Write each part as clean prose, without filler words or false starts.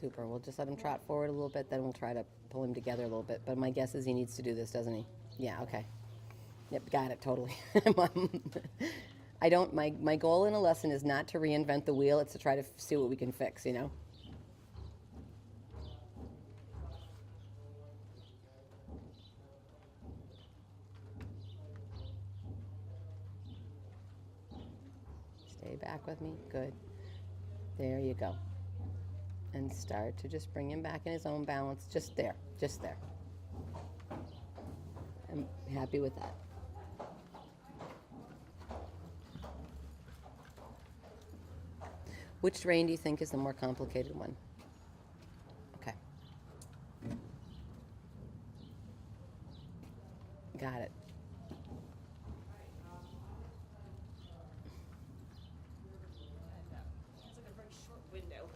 Super. We'll just let him trot forward a little bit, then we'll try to pull him together a little bit. But my guess is he needs to do this, doesn't he? Yeah, okay. Yep, got it, totally. I don't, my goal in a lesson is not to reinvent the wheel, it's to try to see what we can fix, you know? Stay back with me, good. There you go. And start to just bring him back in his own balance, just there, just there. I'm happy with that. Which rein do you think is the more complicated one? Okay. Got it. It's like a very short window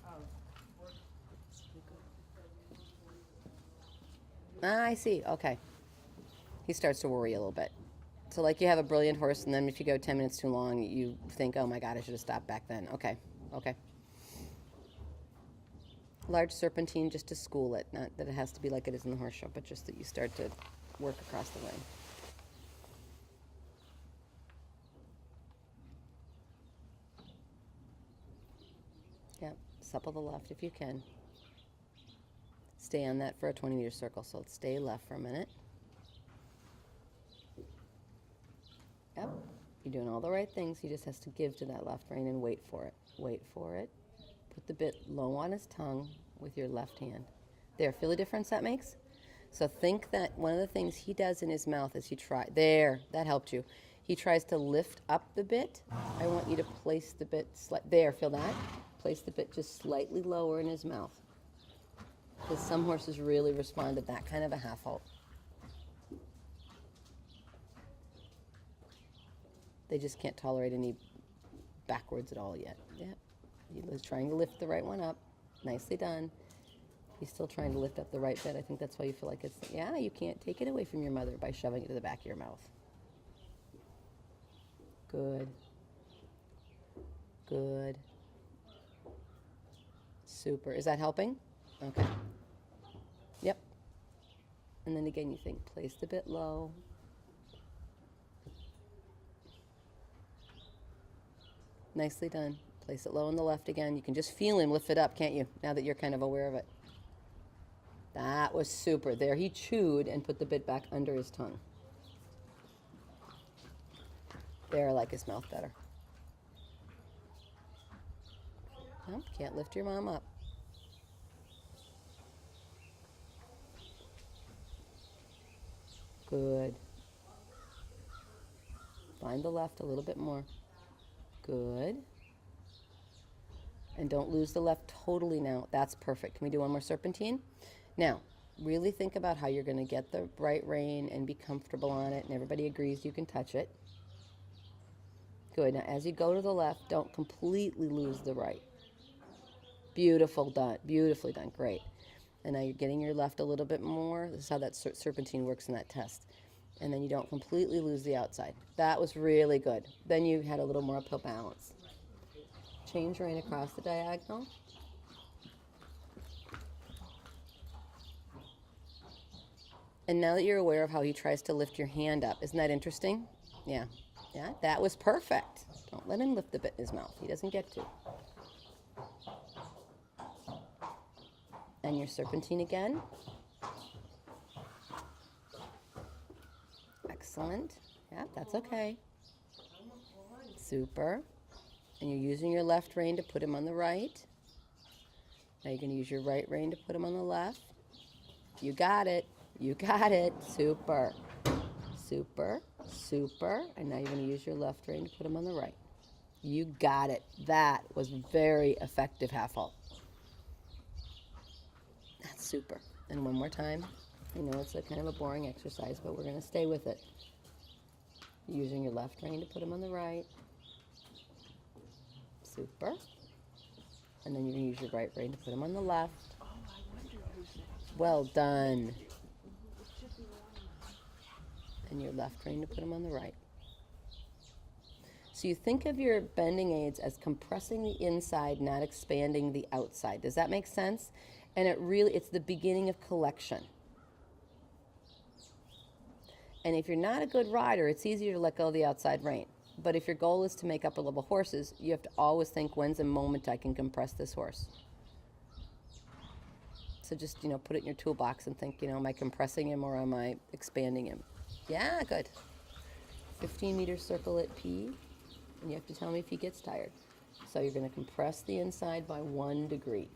of work. Ah, I see. Okay. He starts to worry a little bit. So like you have a brilliant horse, and then if you go 10 minutes too long, you think, oh my God, I should have stopped back then. Okay. Okay. Large serpentine just to school it. Not that it has to be like it is in the horse show, but just that you start to work across the ring. Yep. Supple the left if you can. Stay on that for a 20-meter circle. So let's stay left for a minute. Yep. You're doing all the right things. He just has to give to that left rein and wait for it. Wait for it. Put the bit low on his tongue with your left hand. There, feel the difference that makes? So think that one of the things he does in his mouth is he tries, there, that helped you. He tries to lift up the bit. I want you to place the bit, there, feel that? Place the bit just slightly lower in his mouth. Because some horses really respond to that kind of a half halt. They just can't tolerate any backwards at all yet. Yeah, he was trying to lift the right one up. Nicely done. He's still trying to lift up the right bit. I think that's why you feel like it's, yeah, you can't take it away from your mother by shoving it to the back of your mouth. Good. Good. Super. Is that helping? Okay. Yep. And then again, you think, place the bit low. Nicely done. Place it low on the left again. You can just feel him lift it up, can't you? Now that you're kind of aware of it. That was super. There he chewed and put the bit back under his tongue. There, I like his mouth better. Nope, can't lift your mom up. Good. Find the left a little bit more. Good. And don't lose the left totally now. That's perfect. Can we do one more serpentine? Now, really think about how you're going to get the right rein and be comfortable on it, and everybody agrees you can touch it. Good. Now, as you go to the left, don't completely lose the right. Beautiful done. Beautifully done. Great. And now you're getting your left a little bit more. This is how that serpentine works in that test. And then you don't completely lose the outside. That was really good. Then you had a little more uphill balance. Change rein across the diagonal. And now that you're aware of how he tries to lift your hand up, isn't that interesting? Yeah. Yeah, that was perfect. Don't let him lift the bit in his mouth. He doesn't get to. And your serpentine again. Excellent. Yeah, that's okay. Super. And you're using your left rein to put him on the right. Now you're going to use your right rein to put him on the left. You got it. You got it. Super. Super. Super. And now you're going to use your left rein to put him on the right. You got it. That was very effective half halt. That's super. And one more time. I know it's a kind of a boring exercise, but we're going to stay with it. Using your left rein to put him on the right. Super. And then you're going to use your right rein to put him on the left. Oh, I wonder who's next. Well done. And your left rein to put him on the right. So you think of your bending aids as compressing the inside, not expanding the outside. Does that make sense? And it's the beginning of collection. And if you're not a good rider, it's easier to let go of the outside rein. But if your goal is to make upper level horses, you have to always think, when's a moment I can compress this horse? So just, put it in your toolbox and think, am I compressing him or am I expanding him? Yeah, good. 15-meter circle at P, and you have to tell me if he gets tired. So you're going to compress the inside by 1 degree.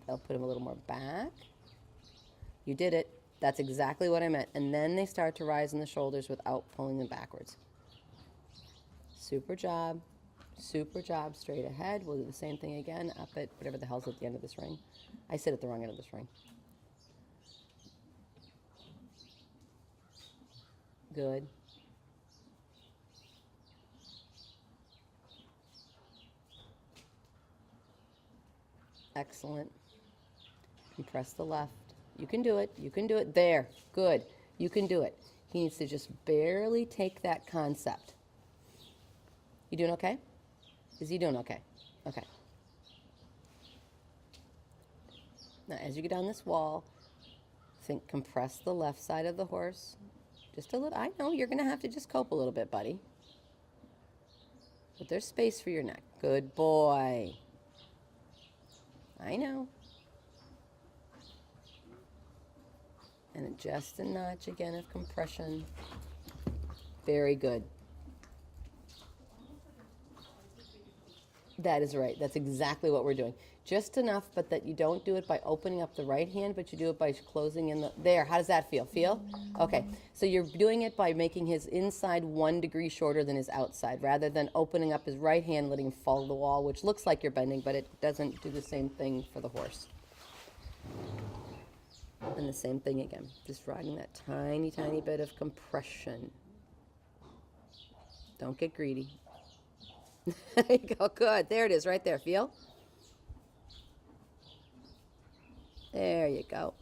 I'll put him a little more back. You did it. That's exactly what I meant. And then they start to rise in the shoulders without pulling them backwards. Super job. Super job. Straight ahead. We'll do the same thing again up at whatever the hell's at the end of this ring. I sit at the wrong end of this ring. Good. Excellent. Compress the left. You can do it. You can do it. There. Good. You can do it. He needs to just barely take that concept. You doing okay? Is he doing okay? Okay. Now, as you get down this wall, think compress the left side of the horse. Just a little. I know you're going to have to just cope a little bit, buddy. But there's space for your neck. Good boy. I know. And just a notch again of compression. Very good. That is right. That's exactly what we're doing. Just enough, but that you don't do it by opening up the right hand, but you do it by closing in the... There. How does that feel? Feel? Okay. So you're doing it by making his inside 1 degree shorter than his outside, rather than opening up his right hand, letting him fall to the wall, which looks like you're bending, but it doesn't do the same thing for the horse. And the same thing again. Just riding that tiny, tiny bit of compression. Don't get greedy. There you go. Good. There it is right there. Feel? There you go.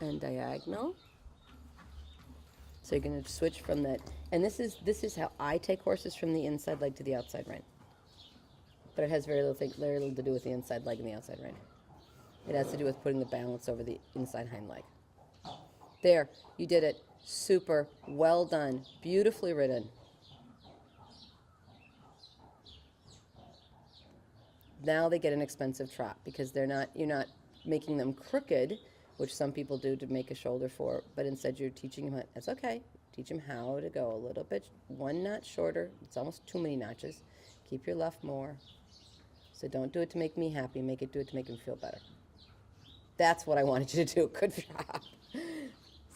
And diagonal. So you're going to switch from that. And this is how I take horses, from the inside leg to the outside rein. But it has very little to do with the inside leg and the outside rein. It has to do with putting the balance over the inside hind leg. There. You did it. Super. Well done. Beautifully ridden. Now they get an expensive trot because you're not making them crooked, which some people do to make a shoulder for, but instead you're teaching them, that's okay, teach them how to go a little bit, 1 notch shorter. It's almost too many notches. Keep your left more. So don't do it to make me happy, do it to make him feel better. That's what I wanted you to do. Good job.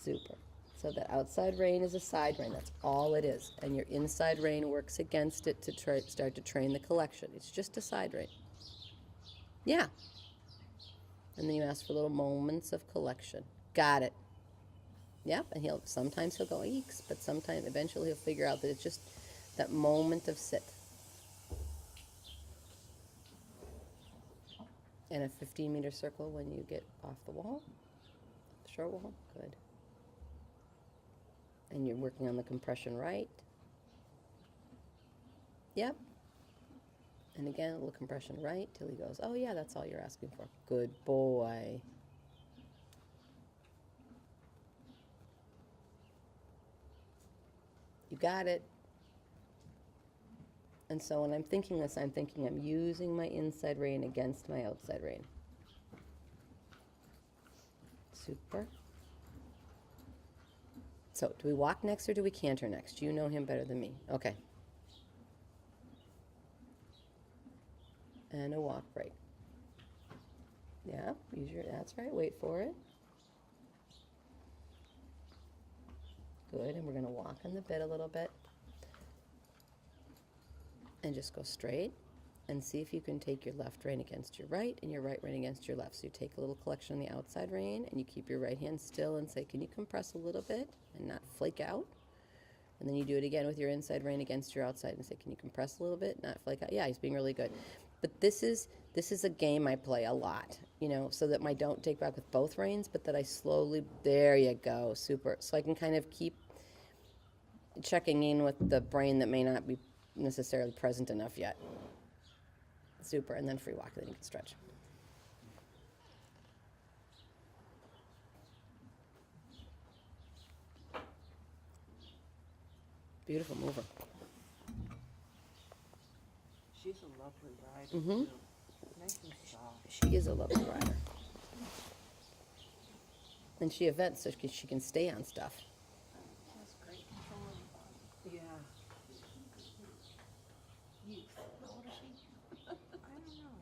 Super. So the outside rein is a side rein. That's all it is. And your inside rein works against it to start to train the collection. It's just a side rein. Yeah. And then you ask for little moments of collection. Got it. Yep. And sometimes he'll go eeks, but sometimes eventually he'll figure out that it's just that moment of sit. And a 15-meter circle when you get off the wall, the short wall. Good. And you're working on the compression right. Yep. And again, a little compression right till he goes, oh yeah, that's all you're asking for. Good boy. You got it. And so when I'm thinking this, I'm thinking I'm using my inside rein against my outside rein. Super. So do we walk next or do we canter next? You know him better than me. Okay. And a walk break. Yeah, that's right, wait for it. Good, and we're going to walk on the bit a little bit. And just go straight and see if you can take your left rein against your right and your right rein against your left. So you take a little collection on the outside rein and you keep your right hand still and say, can you compress a little bit and not flake out? And then you do it again with your inside rein against your outside and say, can you compress a little bit, not flake out? Yeah, he's being really good. But this is a game I play a lot, so that I don't take back with both reins, but that I slowly, there you go, super. So I can kind of keep checking in with the brain that may not be necessarily present enough yet. Super, and then free walk, then you can stretch. Beautiful mover. She's a lovely rider, Mm-hmm. too. Nice and soft. She is a lovely rider. And she events so she can stay on stuff. She has great control of the body. Yeah. Youth. How old is she? I don't know.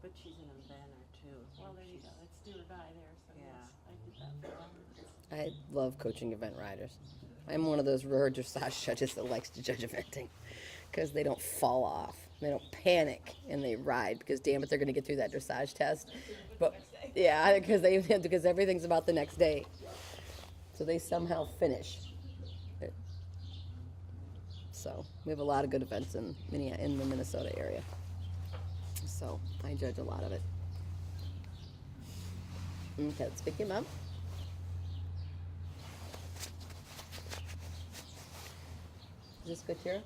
But she's an inventor, too. Well, there you go. That's do or die there. So Yeah. yes, I did that for 1 minute. I love coaching event riders. I'm one of those rare dressage judges that likes to judge eventing because they don't fall off. They don't panic and they ride because damn it, they're going to get through that dressage test. But yeah, because everything's about the next day. So they somehow finish. So we have a lot of good events in the Minnesota area. So I judge a lot of it. Okay, let's pick him up. Is this good, Tira?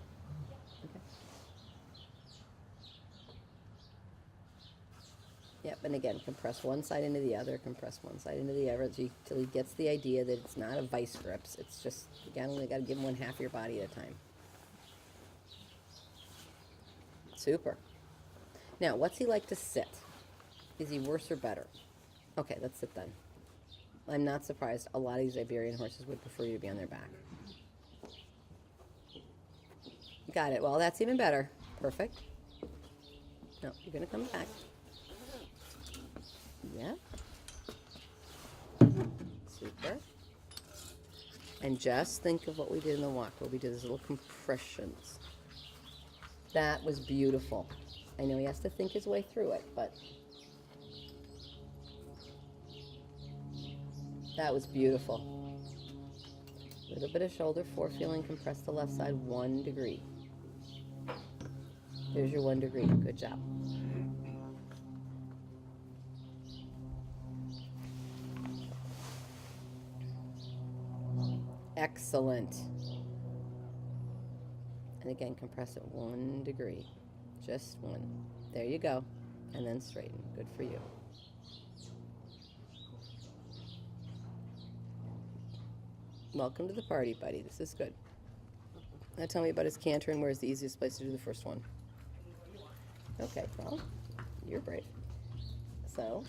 Okay. Yep, and again, compress one side into the other, compress one side into the other till he gets the idea that it's not a vice grips. It's just, you only got to give him one half of your body at a time. Super. Now, what's he like to sit? Is he worse or better? Okay, let's sit then. I'm not surprised. A lot of these Iberian horses would prefer you to be on their back. Got it. Well, that's even better. Perfect. No, you're going to come back. Yeah. Super. And just think of what we did in the walk, where we did those little compressions. That was beautiful. I know he has to think his way through it, but that was beautiful. A little bit of shoulder forefeeling, compress the left side 1 degree. There's your 1 degree. Good job. Excellent. And again, compress it 1 degree. Just 1. There you go. And then straighten. Good for you. Welcome to the party, buddy. This is good. Now tell me about his canter and where's the easiest place to do the first one. Okay, well, you're brave. So,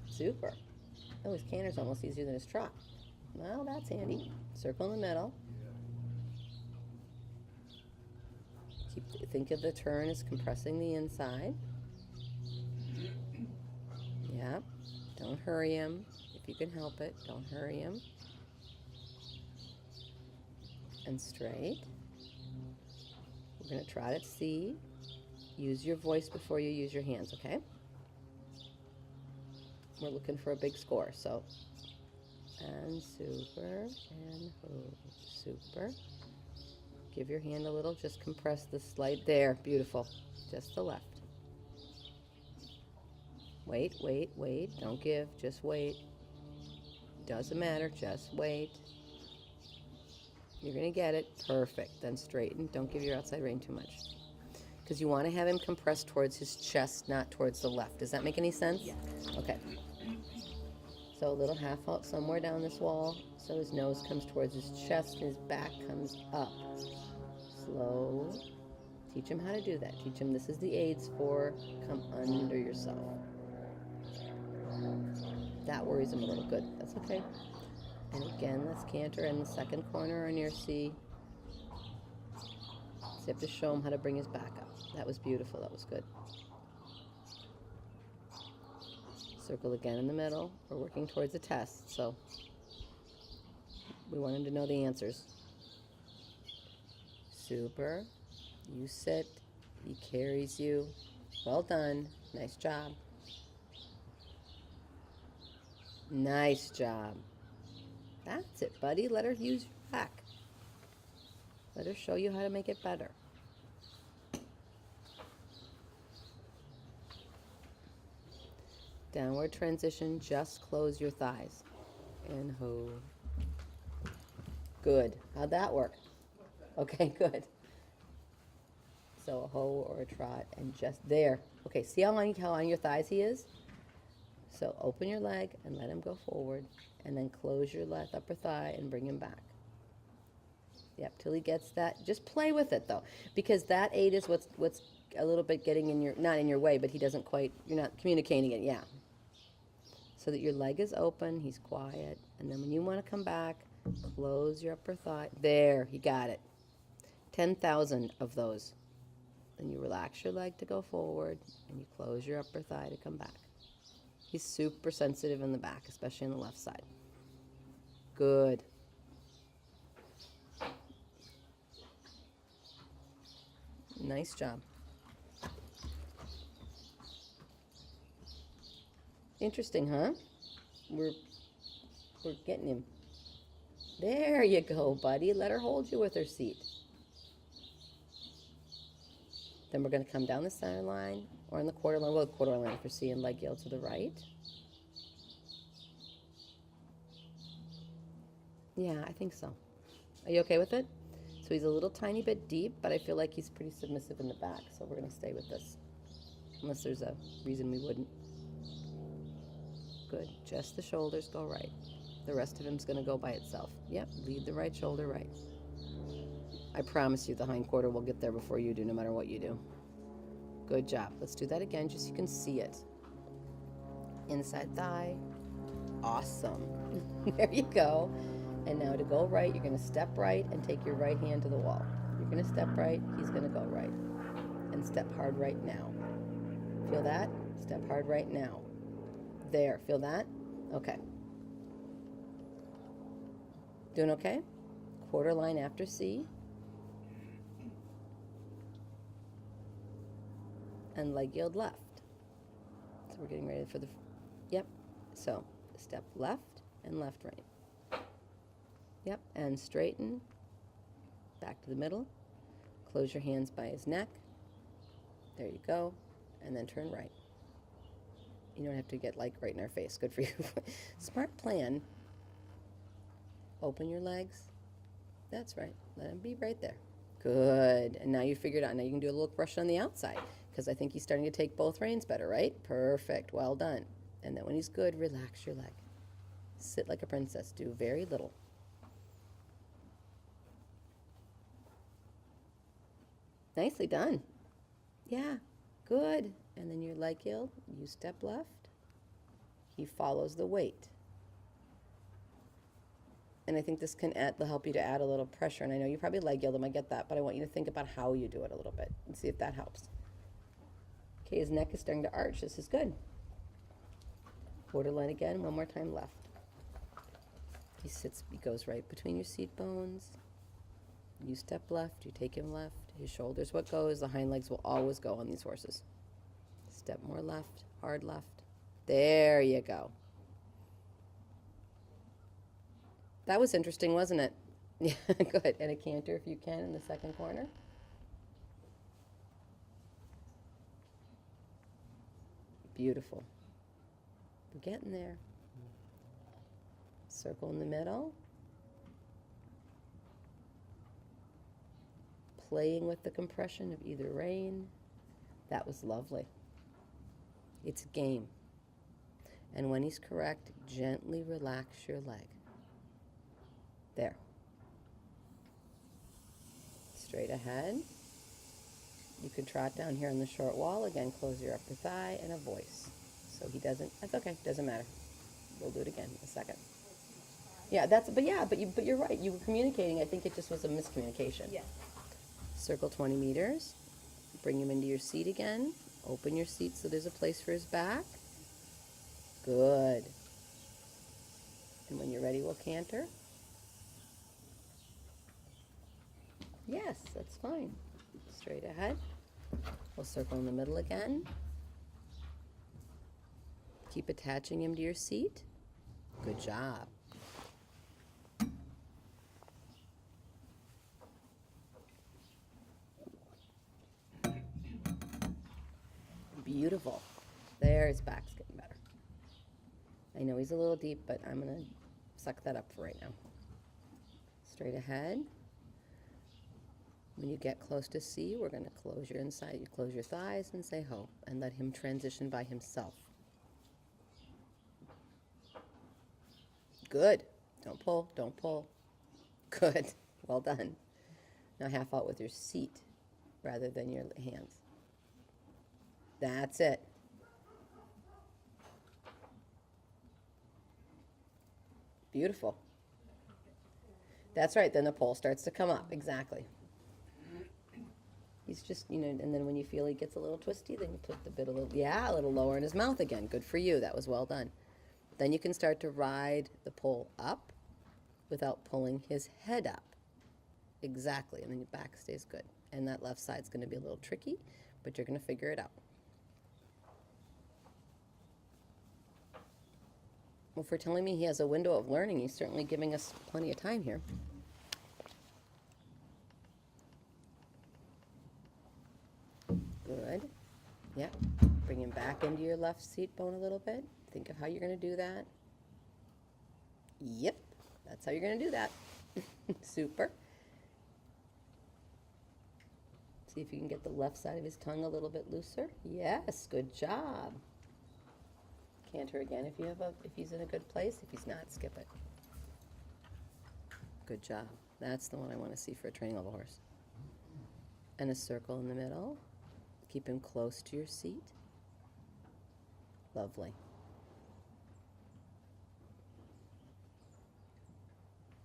super. Oh, his canter's almost easier than his trot. Well, that's handy. Circle in the middle. Think of the turn as compressing the inside. Yep. Don't hurry him. If you can help it, don't hurry him. And straight. We're going to trot at C. Use your voice before you use your hands, okay? We're looking for a big score, so. And super, and hold, super. Give your hand a little, just compress the slight, there, beautiful. Just the left. Wait, wait, wait, don't give, just wait. Doesn't matter, just wait. You're gonna get it, perfect. Then straighten, don't give your outside rein too much. Because you wanna have him compress towards his chest, not towards the left. Does that make any sense? Yeah. Okay. So a little half out somewhere down this wall, so his nose comes towards his chest and his back comes up. Slow. Teach him how to do that. Teach him this is the aids for come under yourself. That worries him a little. Good. That's okay. And again, let's canter in the second corner or near C. So you have to show him how to bring his back up. That was beautiful. That was good. Circle again in the middle. We're working towards a test, so we want him to know the answers. Super. You sit. He carries you. Well done. Nice job. Nice job. That's it, buddy. Let her use your back. Let her show you how to make it better. Downward transition, just close your thighs. And hold. Good. How'd that work? Okay, good. So a hoe or a trot and just there. Okay, see how on your thighs he is? So open your leg and let him go forward, and then close your left upper thigh and bring him back. Yep, till he gets that. Just play with it though, because that 8 is what's a little bit getting in your, not in your way, but he doesn't quite, you're not communicating it, yeah. So that your leg is open, he's quiet, and then when you want to come back, close your upper thigh. There, you got it. 10,000 of those. Then you relax your leg to go forward, and you close your upper thigh to come back. He's super sensitive in the back, especially on the left side. Good. Nice job. Interesting, huh? We're getting him. There you go, buddy. Let her hold you with her seat. Then we're going to come down the center line, or in the quarter line. Well, the quarter line for C, and leg yield to the right. Yeah, I think so. Are you okay with it? So he's a little tiny bit deep, but I feel like he's pretty submissive in the back, so we're going to stay with this. Unless there's a reason we wouldn't. Good. Just the shoulders go right. The rest of him's going to go by itself. Yep, lead the right shoulder right. I promise you the hind quarter will get there before you do, no matter what you do. Good job. Let's do that again, just so you can see it. Inside thigh. Awesome. There you go. And now to go right, you're going to step right and take your right hand to the wall. You're going to step right, he's going to go right. And step hard right now. Feel that? Step hard right now. There. Feel that? Okay. Doing okay? Quarter line after C. And leg yield left. So we're getting ready for the, yep. So step left and left right. Yep, and straighten, back to the middle. Close your hands by his neck. There you go. And then turn right. You don't have to get like right in our face. Good for you. Smart plan. Open your legs. That's right. Let him be right there. Good. And now you figured out. Now you can do a little brush on the outside, because I think he's starting to take both reins better, right? Perfect. Well done. And then when he's good, relax your leg. Sit like a princess. Do very little. Nicely done. Yeah, good. And then your leg yield, you step left. He follows the weight. And I think this can help you to add a little pressure. And I know you probably leg yield him, I get that, but I want you to think about how you do it a little bit and see if that helps. Okay, his neck is starting to arch. This is good. Quarter line again, one more time left. He goes right between your seat bones. You step left, you take him left. His shoulder's what goes. The hind legs will always go on these horses. Step more left, hard left. There you go. That was interesting, wasn't it? Yeah, good. And a canter if you can in the second corner. Beautiful. We're getting there. Circle in the middle. Playing with the compression of either rein. That was lovely. It's a game. And when he's correct, gently relax your leg. There. Straight ahead. You can trot down here on the short wall. Again, close your upper thigh and a voice. So he doesn't, that's okay, doesn't matter. We'll do it again in a second. Yeah, but you're right. You were communicating. I think it just was a miscommunication. Yeah. Circle 20 meters. Bring him into your seat again. Open your seat so there's a place for his back. Good. And when you're ready, we'll canter. Yes, that's fine. Straight ahead. We'll circle in the middle again. Keep attaching him to your seat. Good job. Beautiful. There, his back's getting better. I know he's a little deep, but I'm going to suck that up for right now. Straight ahead. When you get close to C, we're going to close your inside. You close your thighs and say ho, and let him transition by himself. Good. Don't pull, don't pull. Good. Well done. Now half out with your seat rather than your hands. That's it. Beautiful. That's right, then the pole starts to come up, exactly. He's just, and then when you feel he gets a little twisty, then you put the bit a little lower in his mouth again. Good for you, that was well done. Then you can start to ride the pole up without pulling his head up. Exactly, and then your back stays good. And that left side's gonna be a little tricky, but you're gonna figure it out. Well, for telling me he has a window of learning, he's certainly giving us plenty of time here. Good. Yep. Bring him back into your left seat bone a little bit. Think of how you're going to do that. Yep. That's how you're going to do that. Super. See if you can get the left side of his tongue a little bit looser. Yes. Good job. Canter again if he's in a good place. If he's not, skip it. Good job. That's the one I want to see for a training level horse. And a circle in the middle. Keep him close to your seat. Lovely.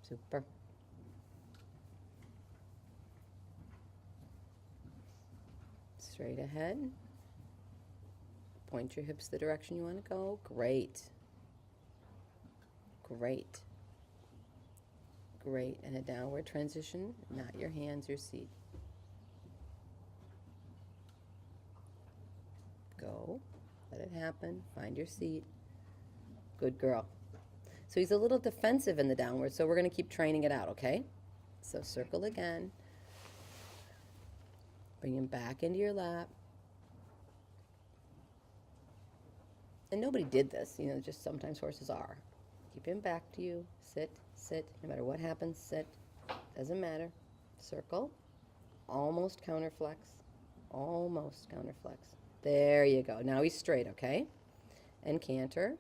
Super. Straight ahead. Point your hips the direction you want to go. Great. Great. Great. And a downward transition, not your hands, your seat. Go. Let it happen. Find your seat. Good girl. So he's a little defensive in the downward, so we're going to keep training it out, okay? So circle again. Bring him back into your lap. And nobody did this, just sometimes horses are. Keep him back to you. Sit, sit. No matter what happens, sit. Doesn't matter. Circle. Almost counterflex. Almost counterflex. There you go. Now he's straight, okay? And canter.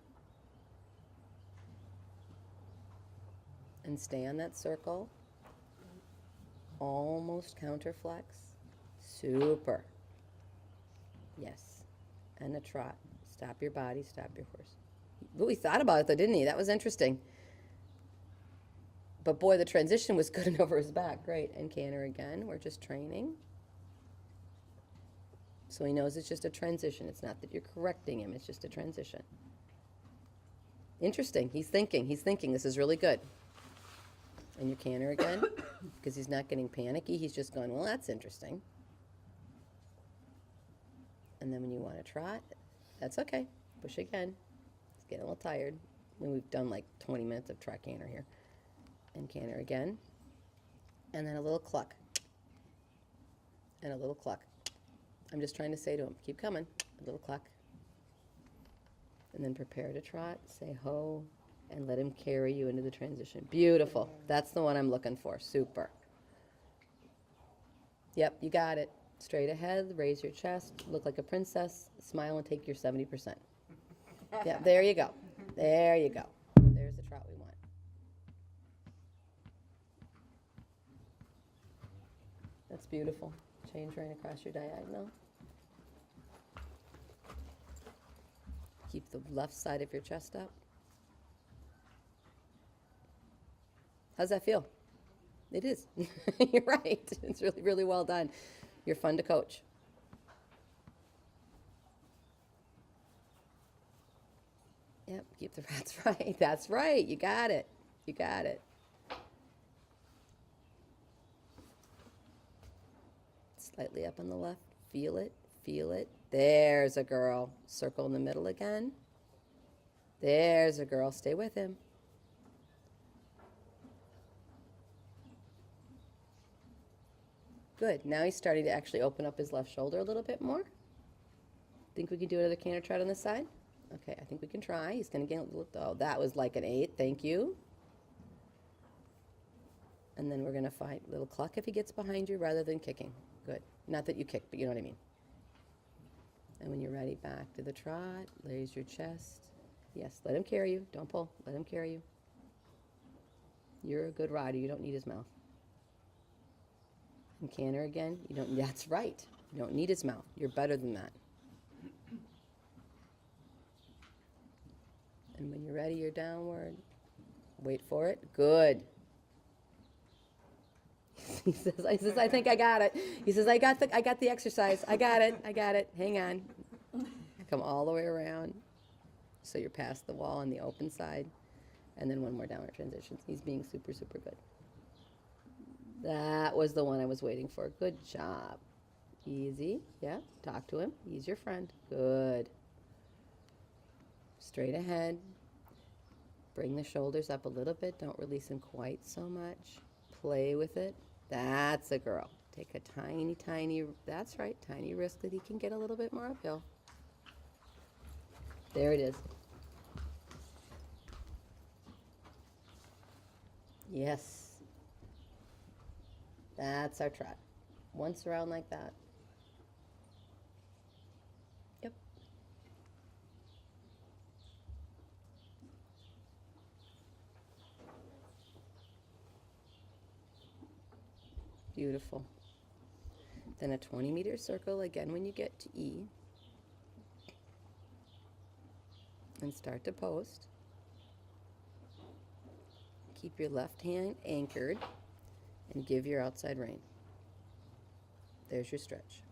And stay on that circle. Almost counterflex. Super. Yes. And a trot. Stop your body, stop your horse. But he thought about it though, didn't he? That was interesting. But boy, the transition was good and over his back. Great. And canter again. We're just training. So he knows it's just a transition. It's not that you're correcting him. It's just a transition. Interesting. He's thinking. He's thinking. This is really good. And you canter again because he's not getting panicky. He's just going, well, that's interesting. And then when you want to trot, that's okay. Push again. He's getting a little tired. We've done like 20 minutes of trot canter here. And canter again. And then a little cluck. And a little cluck. I'm just trying to say to him, keep coming. A little cluck. And then prepare to trot. Say ho. And let him carry you into the transition. Beautiful. That's the one I'm looking for. Super. Yep, you got it. Straight ahead, raise your chest, look like a princess, smile and take your 70%. Yeah, there you go. There you go. There's the trot we want. That's beautiful. Change right across your diagonal. Keep the left side of your chest up. How's that feel? It is. You're right. It's really, really well done. You're fun to coach. Yep, keep the rats right. That's right. You got it. You got it. Slightly up on the left. Feel it. Feel it. There's a girl. Circle in the middle again. There's a girl. Stay with him. Good. Now he's starting to actually open up his left shoulder a little bit more. Think we can do another canter trot on this side? Okay, I think we can try. He's going to get a little, oh, that was like an 8. Thank you. And then we're going to fight little cluck if he gets behind you rather than kicking. Good. Not that you kick, but you know what I mean. And when you're ready, back to the trot. Raise your chest. Yes, let him carry you. Don't pull. Let him carry you. You're a good rider. You don't need his mouth. And canter again. You don't. That's right. You don't need his mouth. You're better than that. And when you're ready, you're downward. Wait for it. Good. He says, I think I got it. He says, I got the exercise. I got it. Hang on. Come all the way around. So you're past the wall on the open side. And then one more downward transition. He's being super, super good. That was the one I was waiting for. Good job. Easy. Yeah. Talk to him. He's your friend. Good. Straight ahead. Bring the shoulders up a little bit. Don't release him quite so much. Play with it. That's a girl. Take a tiny, that's right, tiny risk that he can get a little bit more uphill. There it is. Yes. That's our trot. Once around like that. Yep. Beautiful. Then a 20-meter circle again when you get to E. And start to post. Keep your left hand anchored and give your outside rein. There's your stretch.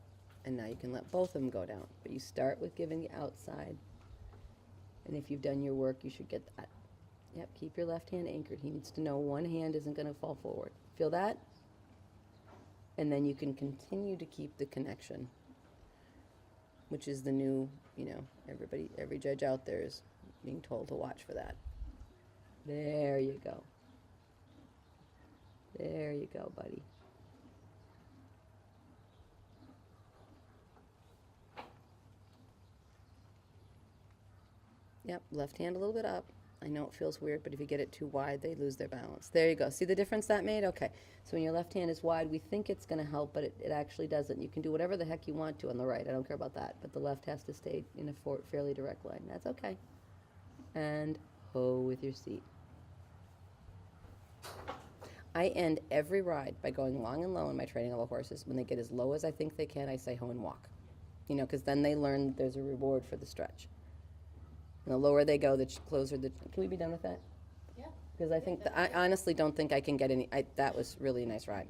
And now you can let both of them go down. But you start with giving the outside. And if you've done your work, you should get that. Yep, keep your left hand anchored. He needs to know one hand isn't going to fall forward. Feel that? And then you can continue to keep the connection, which is the new, every judge out there is being told to watch for that. There you go. There you go, buddy. Yep, left hand a little bit up. I know it feels weird, but if you get it too wide, they lose their balance. There you go. See the difference that made? Okay. So when your left hand is wide, we think it's going to help, but it actually doesn't. You can do whatever the heck you want to on the right. I don't care about that. But the left has to stay in a fairly direct line. That's okay. And ho with your seat. I end every ride by going long and low in my training level horses. When they get as low as I think they can, I say ho and walk. Because then they learn there's a reward for the stretch. And the lower they go, the closer the... Can we be done with that? Yeah. Because I think... I honestly don't think I can get any... that was really a nice ride.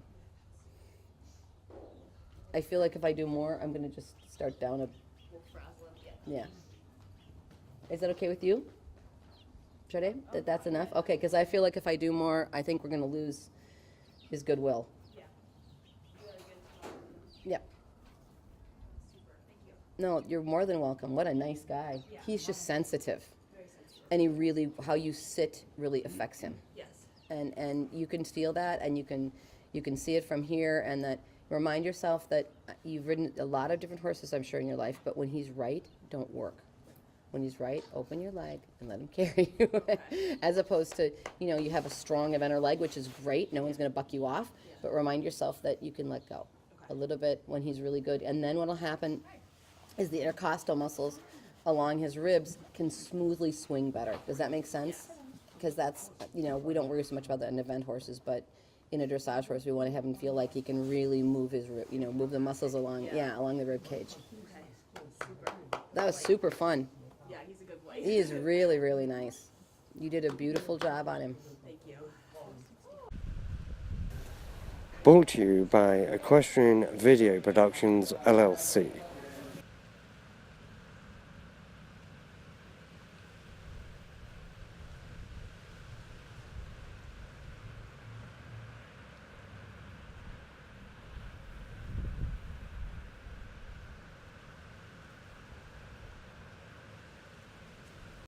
I feel like if I do more, I'm going to just start down a... We'll frazzle him, yeah. Yeah. Is that okay with you? Jade? That's enough? Okay, because I feel like if I do more, I think we're going to lose his goodwill. Yeah. Really good job. Yeah. Super, thank you. No, you're more than welcome. What a nice guy. Yeah. He's just sensitive. Very sensitive. And he really... How you sit really affects him. Yes. And you can feel that, and you can see it from here, and that remind yourself that you've ridden a lot of different horses, I'm sure, in your life, but when he's right, don't work. When he's right, open your leg and let him carry you. As opposed to, you have a strong eventer leg, which is great. No one's going to buck you off. Yeah. But remind yourself that you can let go a little bit when he's really good. And then what will happen is the intercostal muscles along his ribs can smoothly swing better. Does that make sense? Because that's, we don't worry so much about that in event horses, but in a dressage horse, we want to have him feel like he can really move his rib, move the muscles along, along the rib cage. Okay. Super. That was super fun. Yeah, he's a good boy. He is really, really nice. You did a beautiful job on him. Thank you. Brought to you by Equestrian Video Productions LLC.